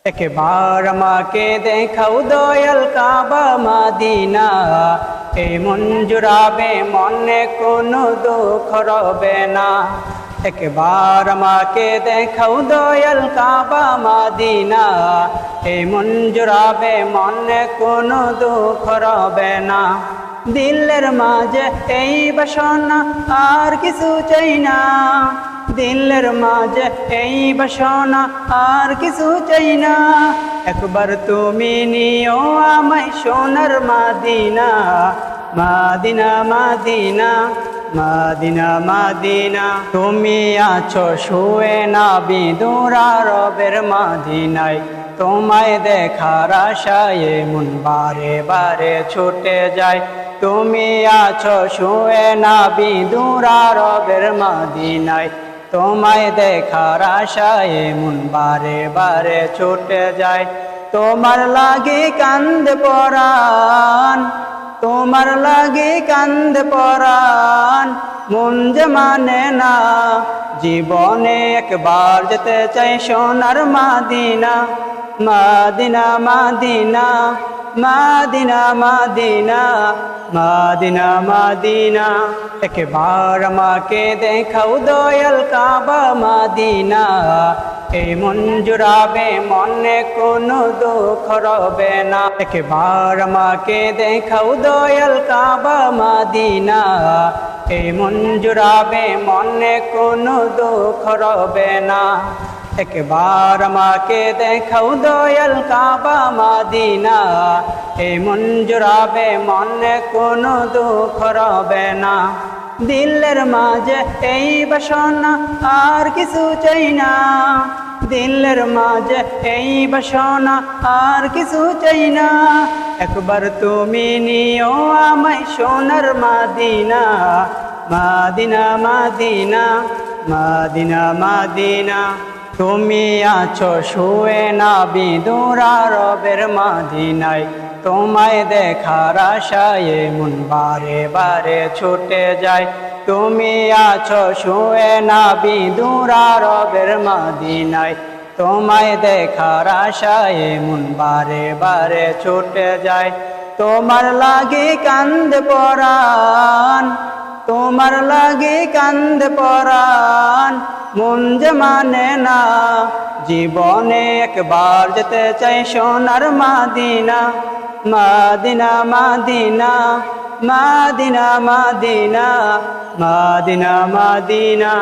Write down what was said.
একবার আমাকে দেখাও দয়াল কাবা মাদিনা, এই মন জুড়াবে মনে কোনো দুঃখ রবে না। একবার আমাকে দেখাও দয়াল কাবা মাদিনা, এই মন জুড়াবে মনে কোনো দুঃখ রবে না। দিলের মাঝে এই বাসনা আর কিছু চাই না, দিলের মাঝে এই বাসনা আর কিছু চাই না। একবার তুমি নিও আমায় সোনার মাদিনা, মাদিনা মাদিনা মাদিনা মাদিনা। তুমি আছো শুয়ে নাবি দূরা রবের মাদিনায়, তোমায় দেখার আশায় মন বারে বারে ছুটে যায়। তুমি আছো শুয়ে নাবি দূরা রবের মাদিনায়, তোমায় দেখার আশায় মন বারে বারে ছুটে যায়। তোমার লাগে কান্দে পরাণ, তোমার লাগে কান্দে পরাণ, মন যে মানে না। জীবনে একবার যেতে চাই সোনার মাদিনা, মাদিনা মাদিনা মাদিনা মাদিনা মাদিনা মাদিনা। একবার আমাকে দেখাও দয়াল কাবা মাদিনা, এই মন জুড়াবে মনে কোনো দুঃখ রবে না। একবার আমাকে দেখাও দয়াল কাবা মাদিনা, এই মন জুড়াবে মনে কোনো দুঃখ রবে না। একবার আমাকে দেখাও দয়াল কাবা মাদিনা, এই মন জুড়াবে মনে কোনো দুঃখ রবে না। দিলের মাঝে এই বাসনা আর কিছু চাই না, দিলের মাঝে এই বাসনা আর কিছু চাই না। একবার তুমি নিও আমায় সোনার মাদিনা, মাদিনা মাদিনা মাদিনা মাদিনা। তুমি আছো শুয়ে নাবি দূরা রবের মাদিনায়, তোমায় দেখার আশায় মন বারে বারে ছুটে যায়। তুমি আছো শুয়ে নাবি দূরা রবের মাদিনায়, তোমায় দেখার আশায় মন বারে বারে ছুটে যায়। তোমার লাগে কান্দে পরাণ, তোমার লাগে কান্দে পরাণ, মন যে মানে না। জীবনে একবার যেতে চাই সোনার মাদিনা, মাদিনা মাদিনা মাদিনা মাদিনা মাদিনা মাদিনা।